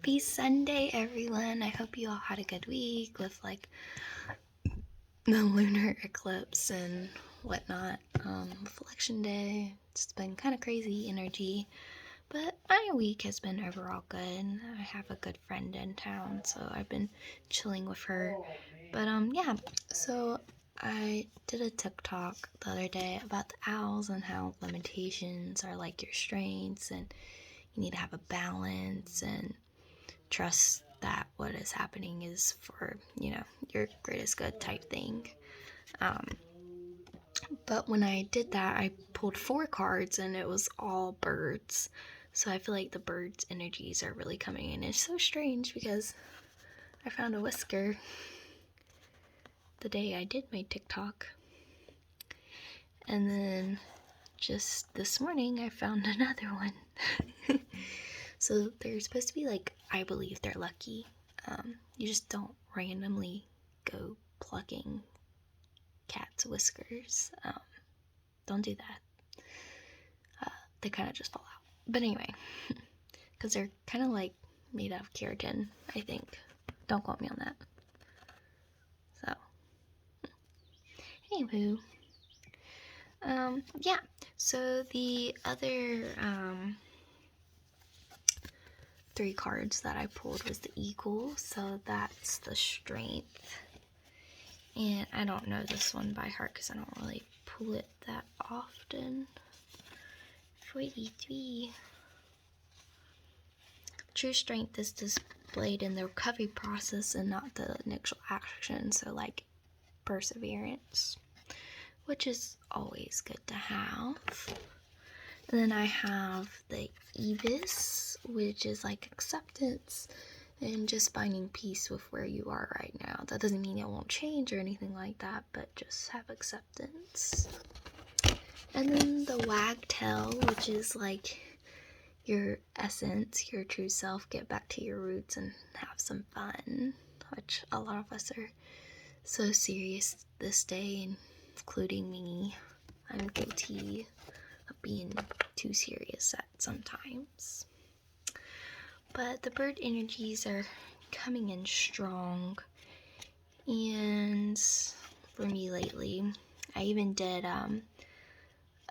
Happy Sunday, everyone. I hope you all had a good week with like the lunar eclipse and whatnot. With election day, it's been kind of crazy energy, but my week has been overall good. I have a good friend in town, so I've been chilling with her. But yeah, so I did a TikTok the other day about the owls and how limitations are like your strengths, and you need to have a balance and trust that what is happening is for, your greatest good type thing. But when I did that, I pulled 4 cards and it was all birds. So I feel like the birds' energies are really coming in. It's so strange because I found a whisker the day I did my TikTok. And then just this morning, I found another one. So they're supposed to be like, I believe they're lucky. You just don't randomly go plucking cat's whiskers. Don't do that. They kind of just fall out. But anyway, because they're kind of like made out of keratin, I think. Don't quote me on that. So, anywho. Yeah, so the other 3 cards that I pulled was the eagle, so that's the strength. And I don't know this one by heart because I don't really pull it that often. 43. True strength is displayed in the recovery process and not the initial action, so like perseverance, which is always good to have. And then I have the Ibis, which is like acceptance and just finding peace with where you are right now. That doesn't mean it won't change or anything like that, but just have acceptance. And then the Wagtail, which is like your essence, your true self, get back to your roots and have some fun, which a lot of us are so serious this day, including me. I'm guilty of being too serious at sometimes. But the bird energies are coming in strong, and for me lately, I even did a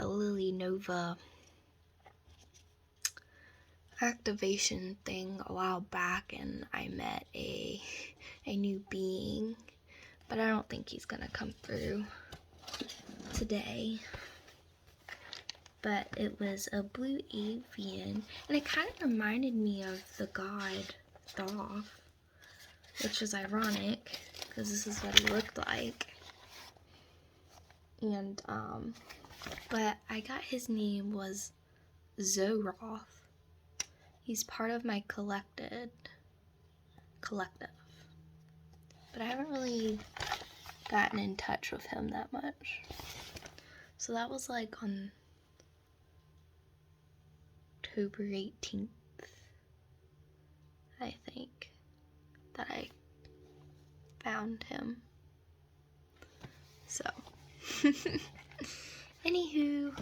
Lily Nova activation thing a while back, and I met a new being, but I don't think he's gonna come through today. But it was a Blue Avian, and it kind of reminded me of the god Thoth, which is ironic because this is what he looked like. And but I got his name was Zoroth. He's part of my collective, but I haven't really gotten in touch with him that much. So that was like on October 18th, I think, that I found him. So, anywho,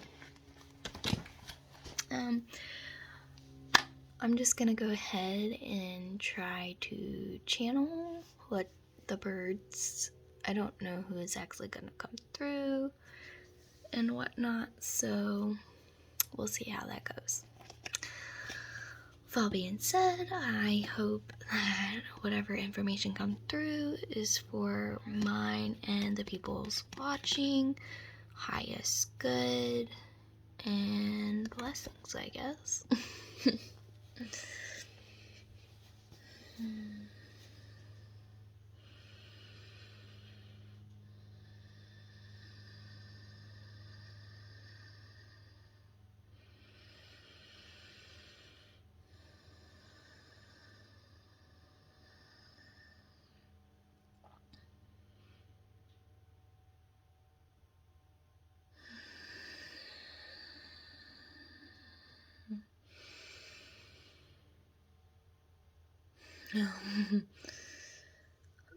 I'm just gonna go ahead and try to channel what the birds, I don't know who is actually gonna come through and whatnot, so we'll see how that goes. With all being said, I hope that whatever information comes through is for mine and the people's watching highest good and blessings, I guess.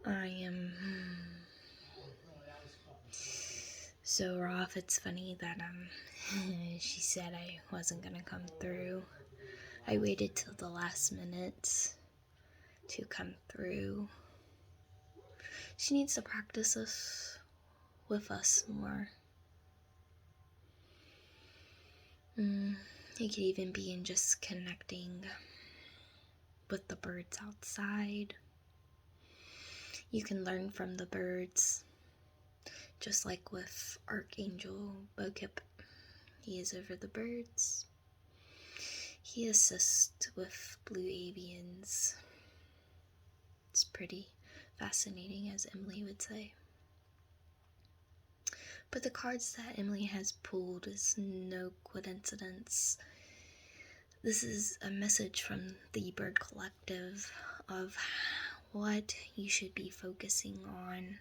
I am so rough. It's funny that she said I wasn't gonna come through. I waited till the last minute to come through. She needs to practice this with us more. It could even be in just connecting with the birds outside. You can learn from the birds, just like with Archangel Bhopki. He is over the birds. He assists with Blue Avians. It's pretty fascinating, as Emily would say. But the cards that Emily has pulled is no coincidence. This is a message from the Bird Collective of what you should be focusing on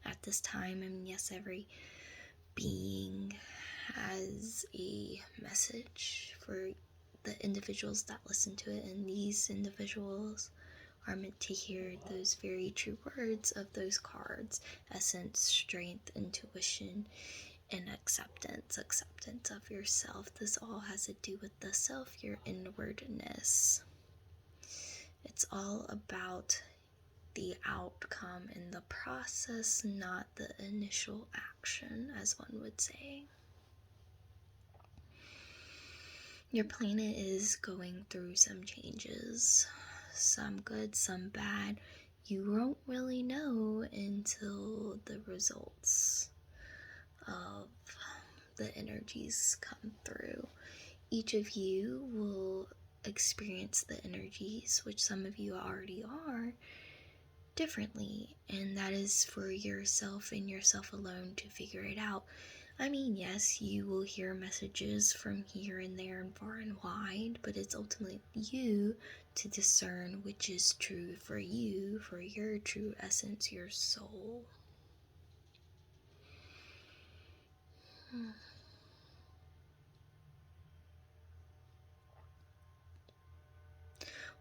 at this time. And yes, every being has a message for the individuals that listen to it, and these individuals are meant to hear those very true words of those cards: essence, strength, intuition, and acceptance of yourself. This all has to do with the self, your inwardness. It's all about the outcome and the process, not the initial action, as one would say. Your planet is going through some changes, some good, some bad. You won't really know until the results of the energies come through. Each of you will experience the energies, which some of you already are, differently, and that is for yourself and yourself alone to figure it out. I mean, yes, you will hear messages from here and there and far and wide, but it's ultimately you to discern which is true for you, for your true essence, your soul.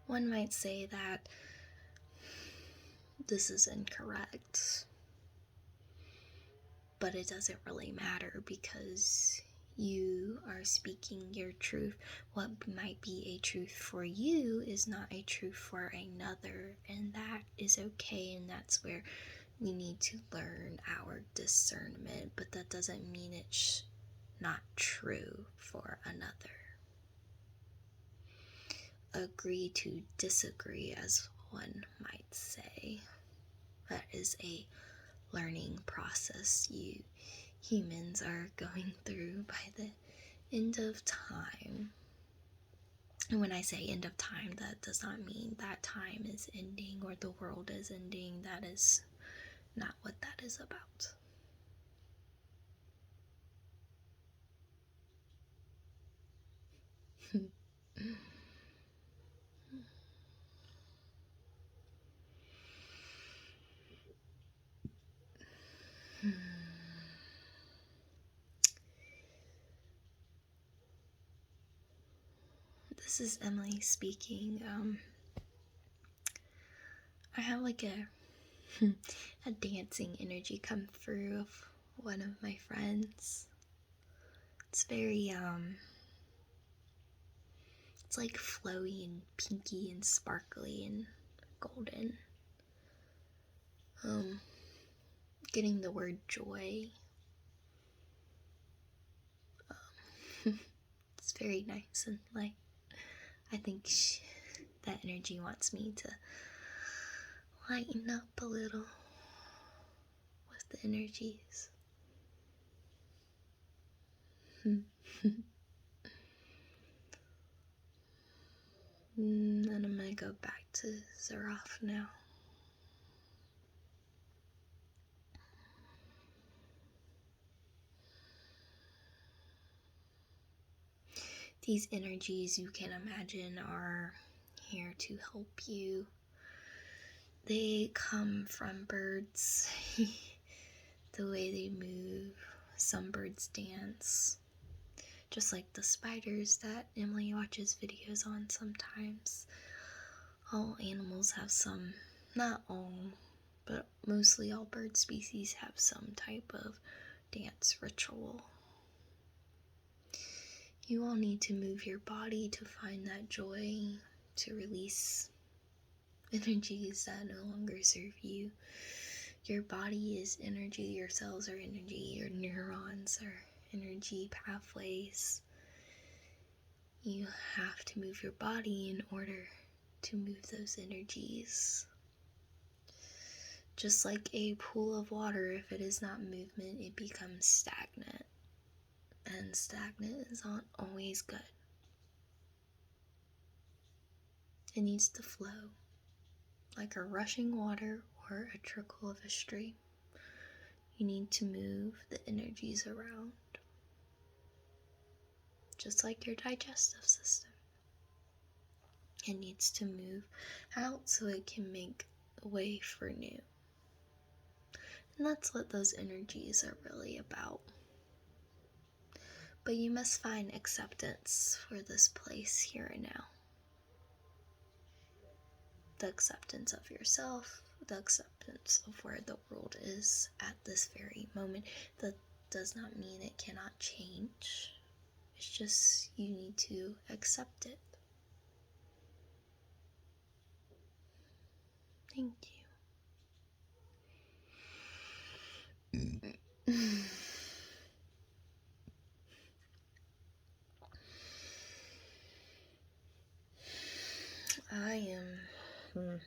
One might say that this is incorrect, but it doesn't really matter because you are speaking your truth. What might be a truth for you is not a truth for another, and that is okay, and that's where we need to learn our discernment, but that doesn't mean it's not true for another. Agree to disagree, as one might say. That is a learning process you humans are going through by the end of time. And when I say end of time, that does not mean that time is ending or the world is ending. That is not what that is about. This is Emily speaking. I have like a dancing energy come through of one of my friends. It's very it's like flowy and pinky and sparkly and golden. Getting the word joy. It's very nice and light. I think that energy wants me to lighten up a little with the energies. And I'm gonna go back to Zaraf now. These energies, you can imagine, are here to help you. They come from birds, the way they move. Some birds dance, just like the spiders that Emily watches videos on sometimes. All animals have some, not all, but mostly all bird species have some type of dance ritual. You all need to move your body to find that joy, to release energies that no longer serve you. Your body is energy, your cells are energy, your neurons are energy pathways. You have to move your body in order to move those energies. Just like a pool of water, if it is not movement, it becomes stagnant. And stagnant is not always good. It needs to flow, like a rushing water or a trickle of a stream. You need to move the energies around, just like your digestive system. It needs to move out so it can make way for new. And that's what those energies are really about. But you must find acceptance for this place here and now. The acceptance of yourself, the acceptance of where the world is at this very moment. That does not mean it cannot change. It's just you need to accept it. Thank you. I am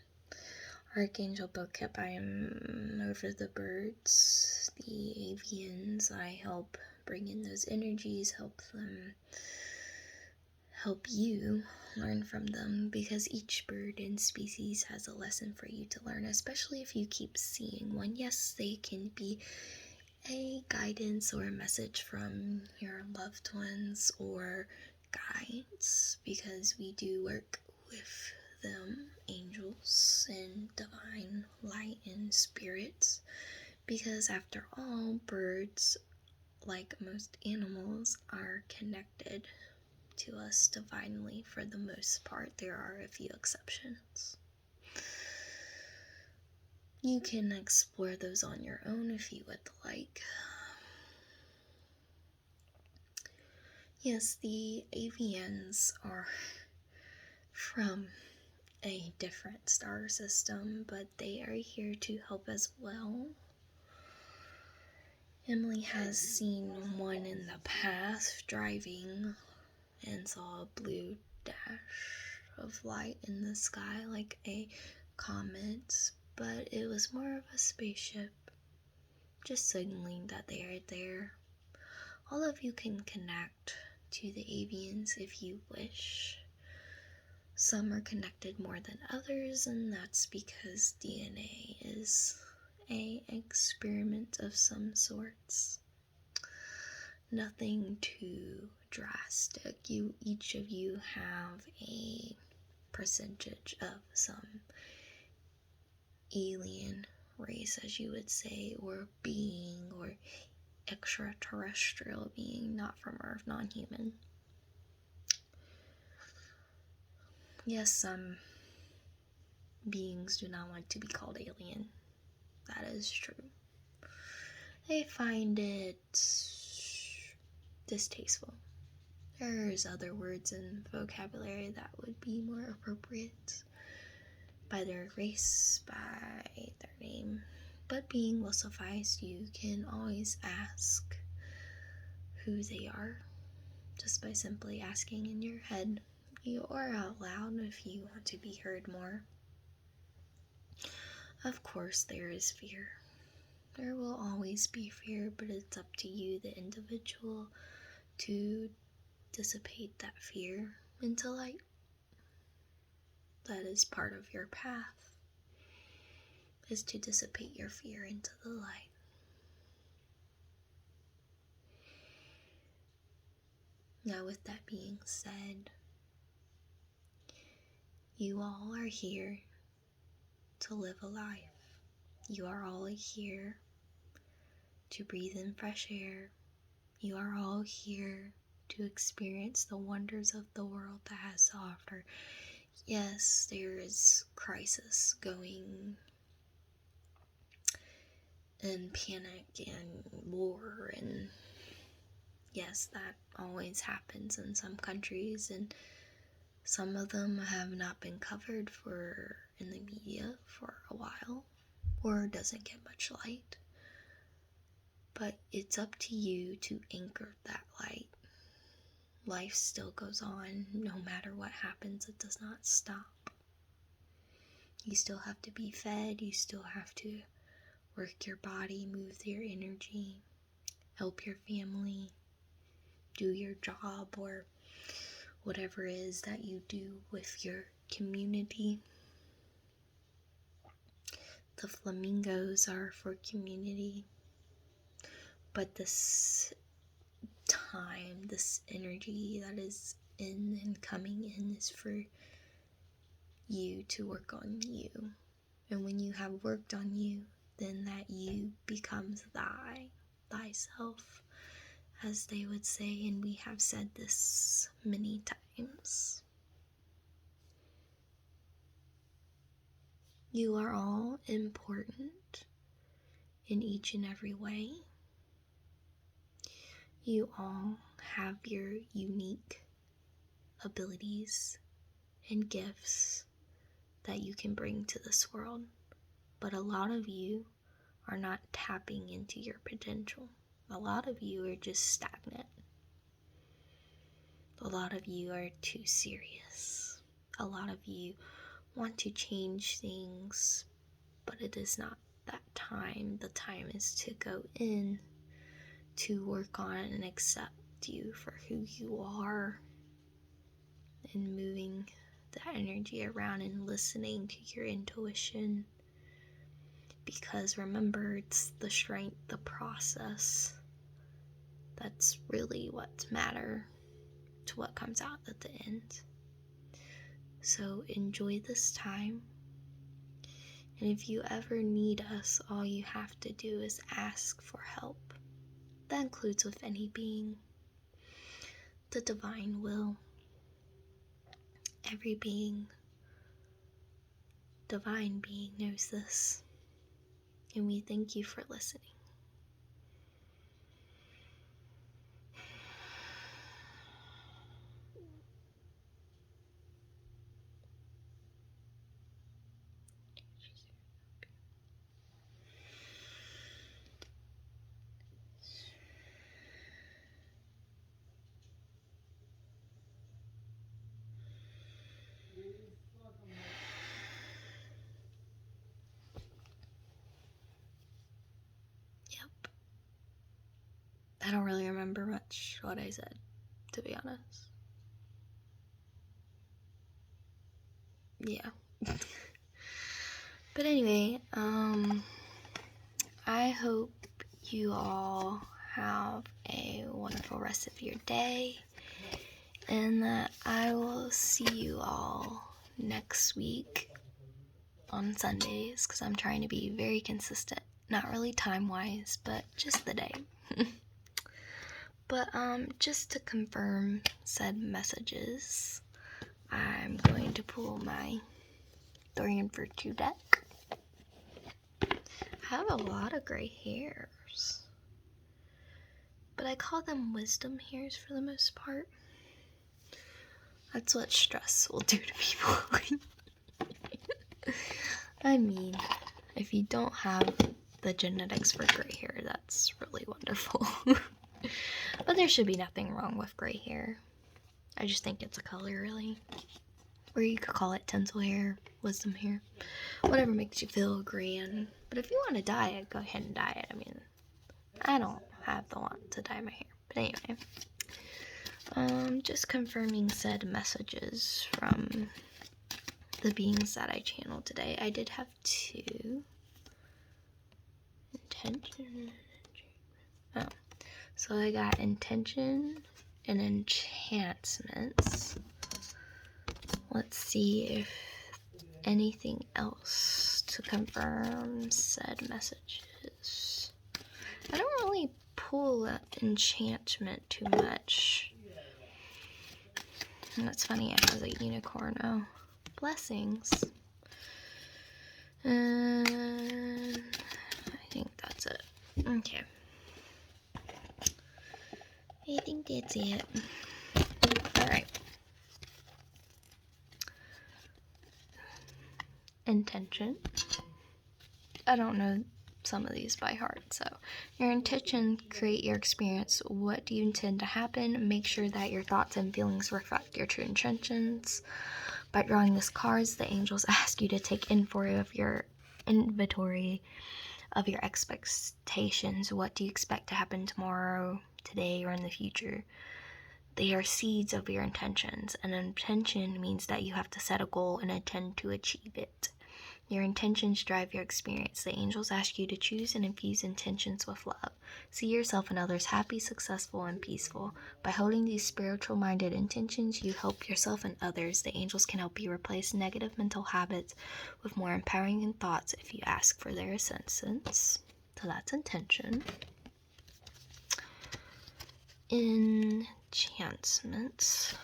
Archangel Bhopki. I am over the birds, the avians. I help bring in those energies, help you learn from them, because each bird and species has a lesson for you to learn, especially if you keep seeing one. Yes, they can be a guidance or a message from your loved ones or guides, because we do work with them, angels and divine light and spirits, because after all, birds, like most animals, are connected to us divinely for the most part. There are a few exceptions. You can explore those on your own if you would like. Yes, the avians are from a different star system, but they are here to help as well. Emily has seen one in the past driving and saw a blue dash of light in the sky like a comet, but it was more of a spaceship, just signaling that they are there. All of you can connect to the avians if you wish. Some are connected more than others, and that's because DNA is an experiment of some sorts. Nothing too drastic. Each of you have a percentage of some alien race, as you would say, or being, or extraterrestrial being, not from Earth, non-human. Yes, some beings do not want to be called alien. That is true. They find it distasteful. There's other words and vocabulary that would be more appropriate by their race, by their name. But being will suffice. You can always ask who they are just by simply asking in your head, or out loud if you want to be heard more. Of course, there is fear. There will always be fear, but it's up to you, the individual, to dissipate that fear into light. That is part of your path, is to dissipate your fear into the light. Now, with that being said, you all are here to live a life. You are all here to breathe in fresh air. You are all here to experience the wonders of the world that has to offer. Yes, there is crisis going, and panic and war, and yes, that always happens in some countries, and some of them have not been covered in the while, or doesn't get much light. But it's up to you to anchor that light. Life still goes on. No matter what happens, it does not stop. You still have to be fed. You still have to work your body, move your energy, help your family, do your job, or whatever it is that you do with your community. The flamingos are for community. But this time, this energy that is in and coming in is for you to work on you. And when you have worked on you, then that you becomes thyself, as they would say, and we have said this many times. You are all important in each and every way. You all have your unique abilities and gifts that you can bring to this world, but a lot of you are not tapping into your potential. A lot of you are just stagnant. A lot of you are too serious. A lot of you want to change things, but it is not that time. The time is to go in, to work on and accept you for who you are, and moving that energy around and listening to your intuition. Because remember, it's the strength, the process, that's really what matters to what comes out at the end. So enjoy this time. And if you ever need us, all you have to do is ask for help. That includes with any being. The divine will. Every being, divine being, knows this. And we thank you for listening. I don't really remember much what I said, to be honest. Yeah. But anyway, I hope you all have a wonderful rest of your day, and that I will see you all next week on Sundays, because I'm trying to be very consistent. Not really time-wise, but just the day. But just to confirm said messages, I'm going to pull my 3 and 2 deck. I have a lot of gray hairs, but I call them wisdom hairs for the most part. That's what stress will do to people. I mean, if you don't have the genetics for gray hair, that's really wonderful. But there should be nothing wrong with gray hair. I just think it's a color, really. Or you could call it tinsel hair, wisdom hair, whatever makes you feel grand. But if you want to dye it, go ahead and dye it. I mean, I don't have the want to dye my hair. But anyway, just confirming said messages from the beings that I channeled today. I did have 2. Intention. Oh. So I got intention and enchantments. Let's see if anything else to confirm said messages. I don't really pull enchantment too much. And that's funny, it has a unicorn. Oh, blessings. And I think that's it. Okay. I think that's it. Alright. Intention. I don't know some of these by heart. So your intention, create your experience. What do you intend to happen? Make sure that your thoughts and feelings reflect your true intentions. By drawing these cards, the angels ask you to take inventory of your expectations. What do you expect to happen tomorrow, today, or in the future? They are seeds of your intentions. An intention means that you have to set a goal and intend to achieve it. Your intentions drive your experience. The angels ask you to choose and infuse intentions with love. See yourself and others happy, successful, and peaceful. By holding these spiritual-minded intentions, you help yourself and others. The angels can help you replace negative mental habits with more empowering thoughts if you ask for their assistance. So that's intention. Enchantments.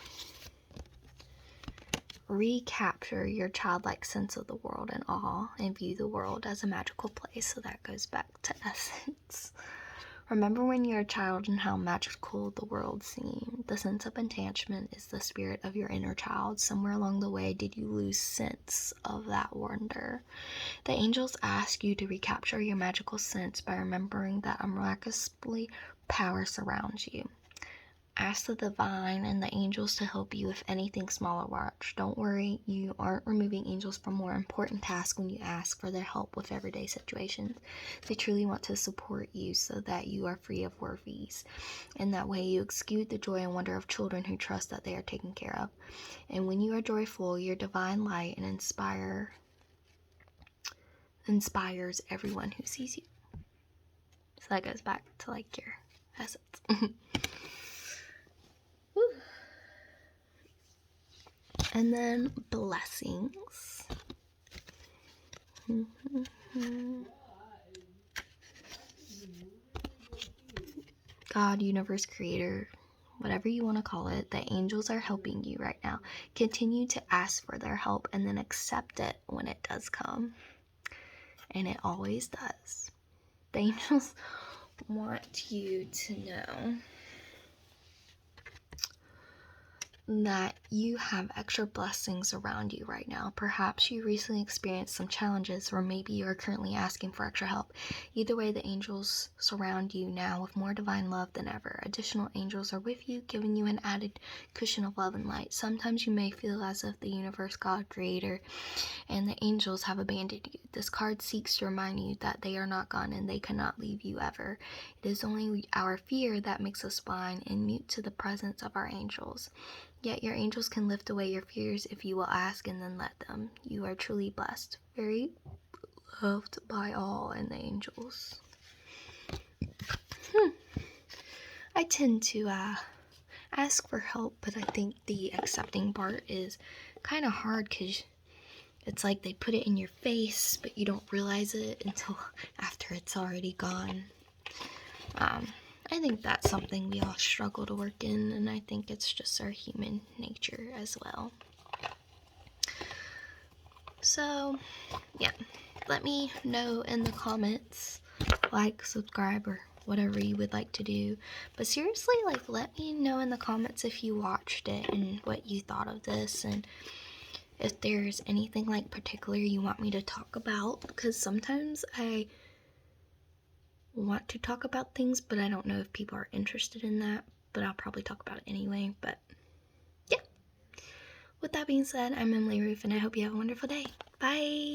Recapture your childlike sense of the world and awe, and view the world as a magical place. So that goes back to essence. Remember when you were a child and how magical the world seemed. The sense of enchantment is the spirit of your inner child. Somewhere along the way, did you lose sense of that wonder? The angels ask you to recapture your magical sense by remembering that a miraculous power surrounds you. Ask the divine and the angels to help you with anything small or large. Don't worry, you aren't removing angels from more important tasks when you ask for their help with everyday situations. They truly want to support you so that you are free of worries. In that way, you exude the joy and wonder of children who trust that they are taken care of. And when you are joyful, your divine light and inspires everyone who sees you. So that goes back to like your essence. And then blessings. God, universe, creator, whatever you want to call it, the angels are helping you right now. Continue to ask for their help and then accept it when it does come. And it always does. The angels want you to know that you have extra blessings around you right now. Perhaps you recently experienced some challenges, or maybe you are currently asking for extra help. Either way, the angels surround you now with more divine love than ever. Additional angels are with you, giving you an added cushion of love and light. Sometimes you may feel as if the universe, God, creator, and the angels have abandoned you. This card seeks to remind you that they are not gone and they cannot leave you ever. It is only our fear that makes us blind and mute to the presence of our angels. Yet your angels can lift away your fears if you will ask and then let them. You are truly blessed, very loved by all and the angels. I tend to ask for help, but I think the accepting part is kind of hard because it's like they put it in your face, but you don't realize it until after it's already gone. I think that's something we all struggle to work in, and I think it's just our human nature as well. So, yeah, let me know in the comments, like, subscribe, or whatever you would like to do. But seriously, like, let me know in the comments if you watched it and what you thought of this, and if there's anything like particular you want me to talk about, because sometimes I want to talk about things, but I don't know if people are interested in that, but I'll probably talk about it anyway. But yeah, with that being said, I'm Emily Roof, and I hope you have a wonderful day. Bye.